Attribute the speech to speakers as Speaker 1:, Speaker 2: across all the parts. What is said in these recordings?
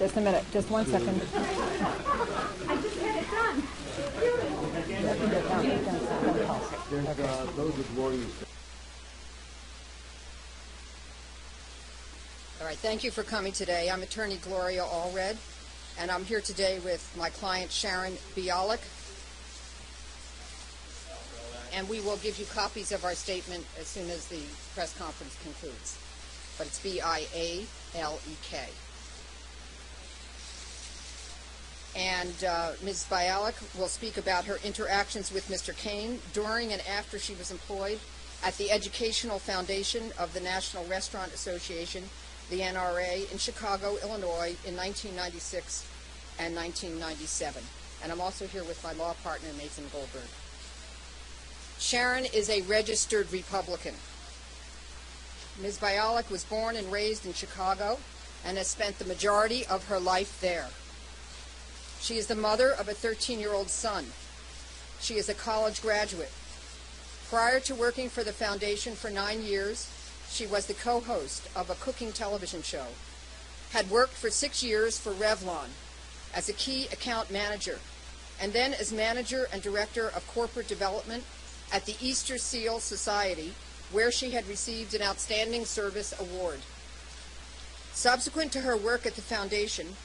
Speaker 1: Just a minute. Just 1 second.
Speaker 2: I just had it done.
Speaker 3: There's those with warnings.
Speaker 4: All right, thank you for coming today. I'm attorney Gloria Allred, and I'm here today with my client Sharon Bialek. And we will give you copies of our statement as soon as the press conference concludes. But it's B-I-A-L-E-K. And Ms. Bialek will speak about her interactions with Mr. Cain during and after she was employed at the Educational Foundation of the National Restaurant Association, the NRA, in Chicago, Illinois, in 1996 and 1997. And I'm also here with my law partner, Nathan Goldberg. Sharon is a registered Republican. Ms. Bialek was born and raised in Chicago and has spent the majority of her life there. She is the mother of a 13-year-old son. She is a college graduate. Prior to working for the foundation for 9 years, she was the co-host of a cooking television show, had worked for 6 years for Revlon as a key account manager, and then as manager and director of corporate development at the Easter Seal Society, where she had received an Outstanding Service Award. Subsequent to her work at the foundation,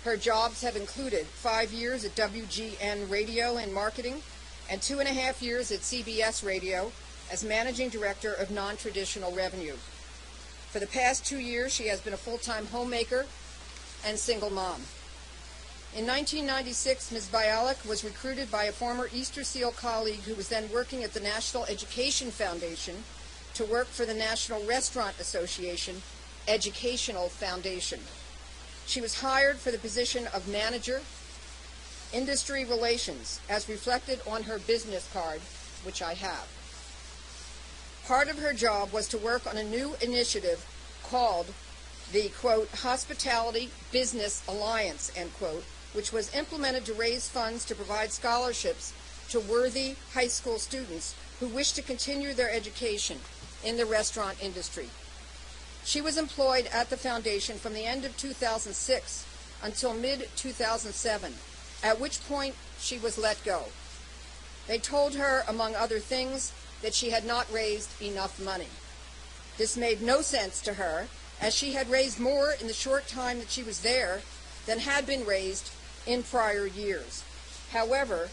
Speaker 4: her jobs have included 5 years at WGN Radio in marketing and 2.5 years at CBS Radio as managing director of non-traditional revenue. For the past 2 years, she has been a full-time homemaker and single mom. In 1996, Ms. Bialek was recruited by a former Easter Seal colleague who was then working at the National Education Foundation to work for the National Restaurant Association Educational Foundation. She was hired for the position of Manager, Industry Relations, as reflected on her business card, which I have. Part of her job was to work on a new initiative called the, quote, Hospitality Business Alliance, end quote, which was implemented to raise funds to provide scholarships to worthy high school students who wish to continue their education in the restaurant industry. She was employed at the foundation from the end of 2006 until mid-2007, at which point she was let go. They told her, among other things, that she had not raised enough money. This made no sense to her, as she had raised more in the short time that she was there than had been raised in prior years. However,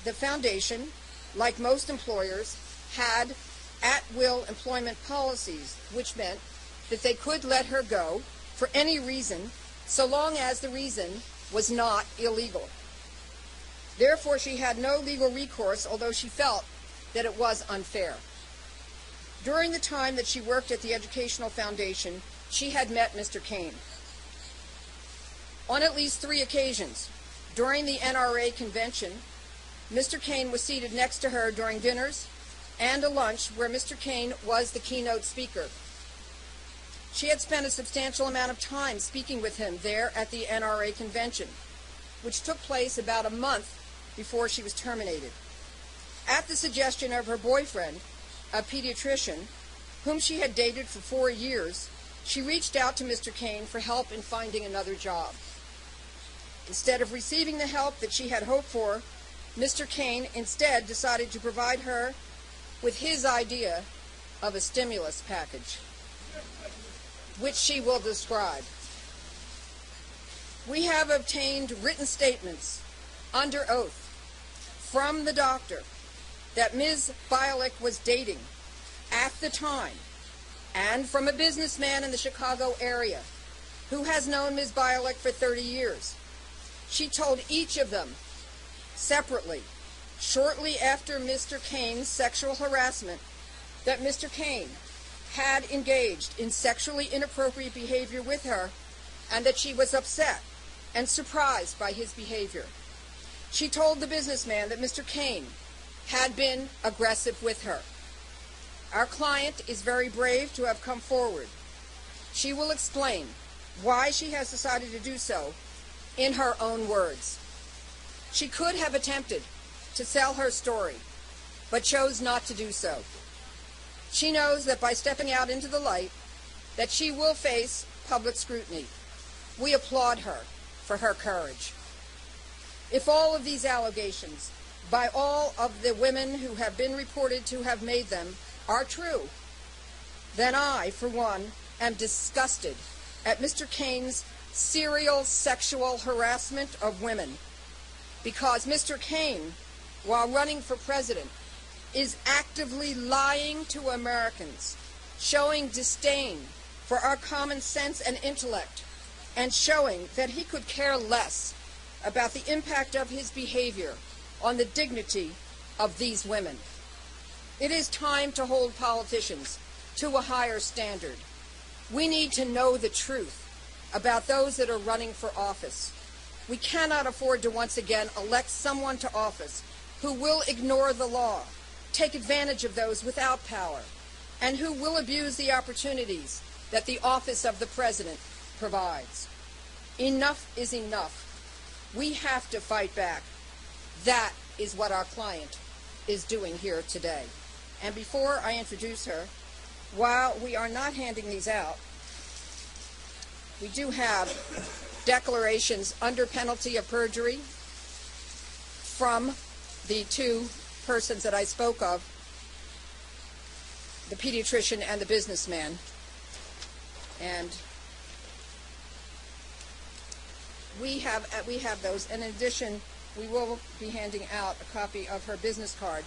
Speaker 4: the foundation, like most employers, had at-will employment policies, which meant that they could let her go for any reason, so long as the reason was not illegal. Therefore, she had no legal recourse, although she felt that it was unfair. During the time that she worked at the Educational Foundation, she had met Mr. Cain. On at least 3 occasions, during the NRA convention, Mr. Cain was seated next to her during dinners and a lunch where Mr. Cain was the keynote speaker. She had spent a substantial amount of time speaking with him there at the NRA convention, which took place about a month before she was terminated. At the suggestion of her boyfriend, a pediatrician, whom she had dated for 4 years, she reached out to Mr. Cain for help in finding another job. Instead of receiving the help that she had hoped for, Mr. Cain instead decided to provide her with his idea of a stimulus package, which she will describe. We have obtained written statements under oath from the doctor that Ms. Bialek was dating at the time, and from a businessman in the Chicago area who has known Ms. Bialek for 30 years. She told each of them separately, shortly after Mr. Cain's sexual harassment, that Mr. Cain had engaged in sexually inappropriate behavior with her and that she was upset and surprised by his behavior. She told the businessman that Mr. Cain had been aggressive with her. Our client is very brave to have come forward. She will explain why she has decided to do so in her own words. She could have attempted to sell her story, but chose not to do so. She knows that by stepping out into the light, that she will face public scrutiny. We applaud her for her courage. If all of these allegations, by all of the women who have been reported to have made them, are true, then I, for one, am disgusted at Mr. Cain's serial sexual harassment of women, because Mr. Cain, while running for president, is actively lying to Americans, showing disdain for our common sense and intellect, and showing that he could care less about the impact of his behavior on the dignity of these women. It is time to hold politicians to a higher standard. We need to know the truth about those that are running for office. We cannot afford to once again elect someone to office who will ignore the law, take advantage of those without power, and who will abuse the opportunities that the office of the president provides. Enough is enough. We have to fight back. That is what our client is doing here today. And before I introduce her, while we are not handing these out, we do have declarations under penalty of perjury from the two persons that I spoke of, the pediatrician and the businessman. And we have those. And in addition, we will be handing out a copy of her business card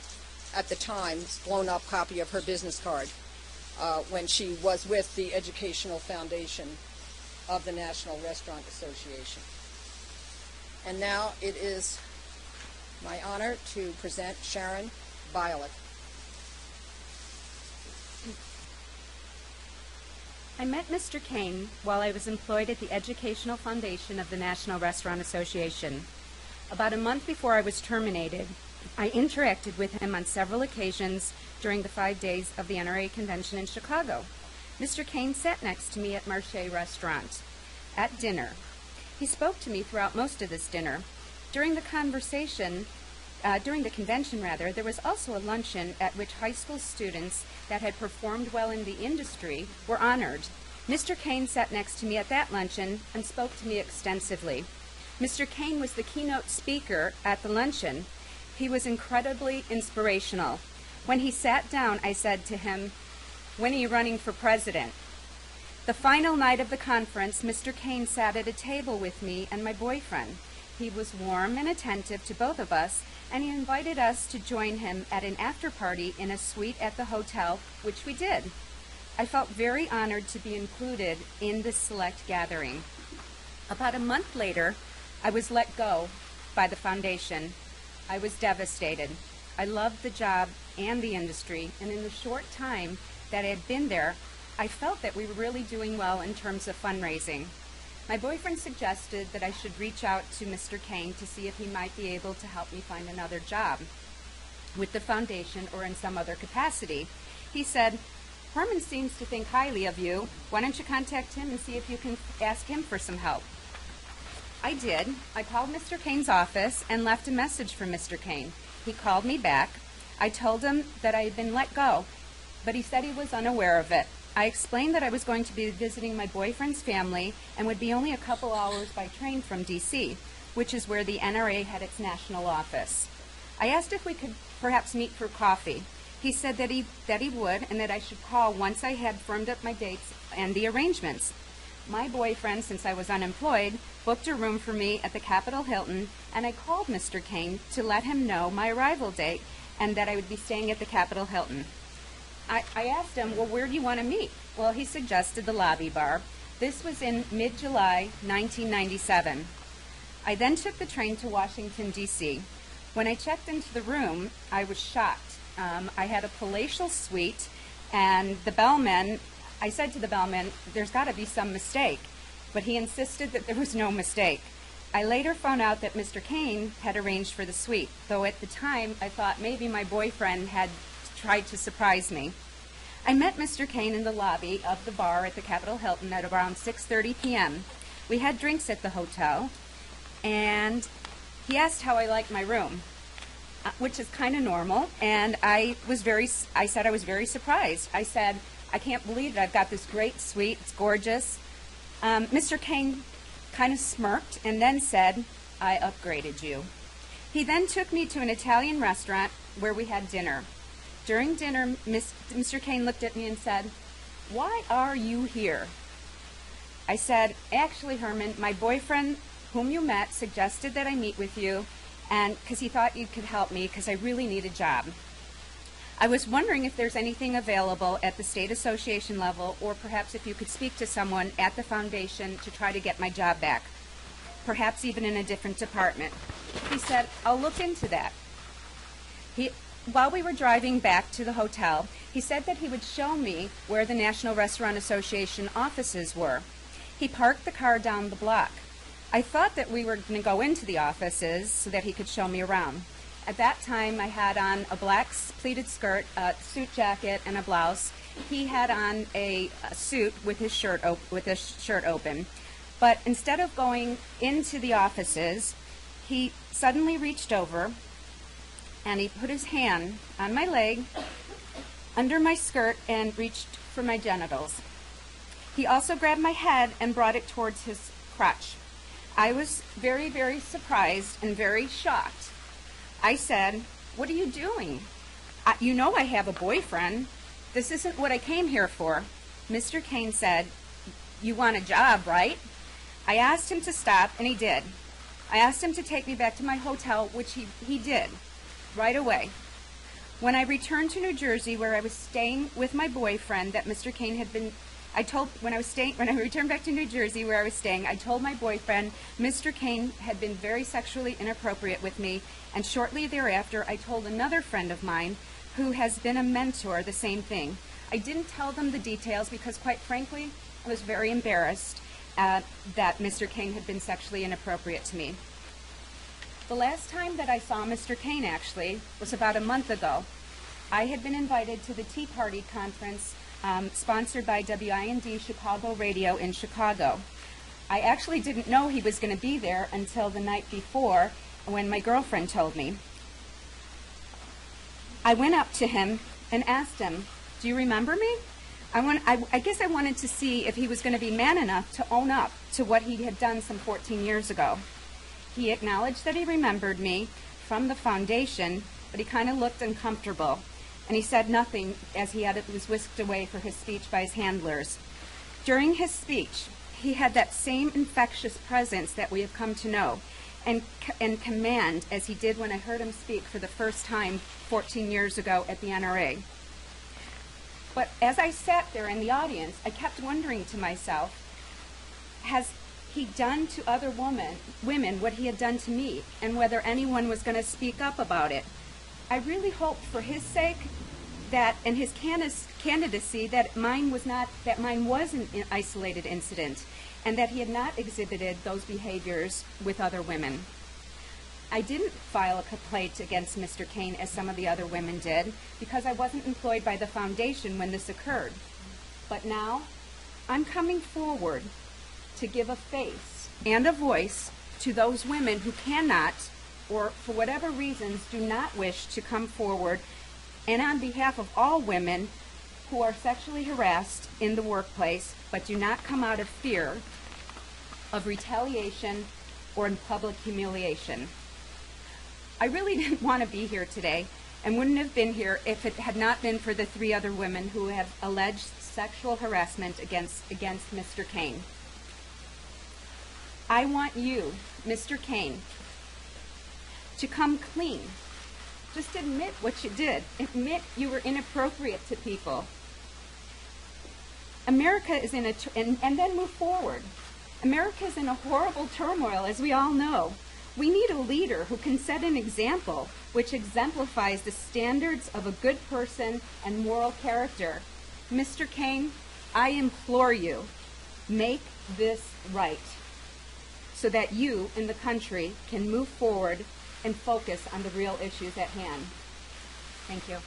Speaker 4: at the time, blown up copy of her business card when she was with the Educational Foundation of the National Restaurant Association. And now it is my honor to present Sharon Bialek.
Speaker 2: I met Mr. Cain while I was employed at the Educational Foundation of the National Restaurant Association. About a month before I was terminated, I interacted with him on several occasions during the 5 days of the NRA convention in Chicago. Mr. Cain sat next to me at Marché Restaurant at dinner. He spoke to me throughout most of this dinner. During the convention, there was also a luncheon at which high school students that had performed well in the industry were honored. Mr. Cain sat next to me at that luncheon and spoke to me extensively. Mr. Cain was the keynote speaker at the luncheon. He was incredibly inspirational. When he sat down, I said to him, "When are you running for president?" The final night of the conference, Mr. Cain sat at a table with me and my boyfriend. He was warm and attentive to both of us, and he invited us to join him at an after-party in a suite at the hotel, which we did. I felt very honored to be included in this select gathering. About a month later, I was let go by the foundation. I was devastated. I loved the job and the industry, and in the short time that I had been there, I felt that we were really doing well in terms of fundraising. My boyfriend suggested that I should reach out to Mr. Cain to see if he might be able to help me find another job with the foundation or in some other capacity. He said, "Herman seems to think highly of you. Why don't you contact him and see if you can ask him for some help?" I did. I called Mr. Cain's office and left a message for Mr. Cain. He called me back. I told him that I had been let go, but he said he was unaware of it. I explained that I was going to be visiting my boyfriend's family and would be only a couple hours by train from D.C., which is where the NRA had its national office. I asked if we could perhaps meet for coffee. He said that he would, and that I should call once I had firmed up my dates and the arrangements. My boyfriend, since I was unemployed, booked a room for me at the Capitol Hilton, and I called Mr. Cain to let him know my arrival date and that I would be staying at the Capitol Hilton. I asked him, "Well, where do you want to meet?" Well, he suggested the lobby bar. This was in mid-July 1997. I then took the train to Washington, D.C. When I checked into the room, I was shocked. I had a palatial suite, and I said to the bellman, "There's got to be some mistake," but he insisted that there was no mistake. I later found out that Mr. Cain had arranged for the suite, though at the time I thought maybe my boyfriend had tried to surprise me. I met Mr. Cain in the lobby of the bar at the Capitol Hilton at around 6:30 p.m. We had drinks at the hotel, and he asked how I liked my room, which is kind of normal, and I said I was very surprised. I said, "I can't believe it. I've got this great suite. It's gorgeous." Mr. Cain kind of smirked and then said, "I upgraded you." He then took me to an Italian restaurant where we had dinner. During dinner, Mr. Cain looked at me and said, "Why are you here?" I said, "Actually, Herman, my boyfriend, whom you met, suggested that I meet with you, and because he thought you could help me because I really need a job. I was wondering if there's anything available at the state association level, or perhaps if you could speak to someone at the foundation to try to get my job back, perhaps even in a different department." He said, "I'll look into that." While we were driving back to the hotel, he said that he would show me where the National Restaurant Association offices were. He parked the car down the block. I thought that we were going to go into the offices so that he could show me around. At that time, I had on a black pleated skirt, a suit jacket, and a blouse. He had on a suit with his shirt open. But instead of going into the offices, he suddenly reached over and he put his hand on my leg, under my skirt, and reached for my genitals. He also grabbed my head and brought it towards his crotch. I was very, very surprised and very shocked. I said, "What are you doing? You know I have a boyfriend. This isn't what I came here for." Mr. Cain said, "You want a job, right?" I asked him to stop, and he did. I asked him to take me back to my hotel, which he did, right away. When I returned to New Jersey, where I was staying with my boyfriend, that Mr. Cain had been, when I returned back to New Jersey where I was staying, I told my boyfriend Mr. Cain had been very sexually inappropriate with me, and shortly thereafter I told another friend of mine who has been a mentor the same thing. I didn't tell them the details because, quite frankly, I was very embarrassed that Mr. Cain had been sexually inappropriate to me. The last time that I saw Mr. Cain, actually, was about a month ago. I had been invited to the Tea Party conference sponsored by WIND Chicago Radio in Chicago. I actually didn't know he was going to be there until the night before when my girlfriend told me. I went up to him and asked him, "Do you remember me?" I guess I wanted to see if he was going to be man enough to own up to what he had done some 14 years ago. He acknowledged that he remembered me from the foundation, but he kind of looked uncomfortable, and he said nothing as he was whisked away for his speech by his handlers. During his speech, he had that same infectious presence that we have come to know, and command as he did when I heard him speak for the first time 14 years ago at the NRA. But as I sat there in the audience, I kept wondering to myself, has he done to other women what he had done to me, and whether anyone was going to speak up about it? I really hoped for his sake that, and his candidacy, that mine was an isolated incident, and that he had not exhibited those behaviors with other women. I didn't file a complaint against Mr. Cain as some of the other women did, because I wasn't employed by the foundation when this occurred. But now, I'm coming forward to give a face and a voice to those women who cannot, or for whatever reasons do not wish to come forward, and on behalf of all women who are sexually harassed in the workplace but do not come out of fear of retaliation or in public humiliation. I really didn't want to be here today, and wouldn't have been here if it had not been for the 3 other women who have alleged sexual harassment against Mr. Cain. I want you, Mr. Cain, to come clean. Just admit what you did. Admit you were inappropriate to people. America is in and then move forward. America is in a horrible turmoil, as we all know. We need a leader who can set an example which exemplifies the standards of a good person and moral character. Mr. Cain, I implore you, make this right so that you and the country can move forward and focus on the real issues at hand. Thank you.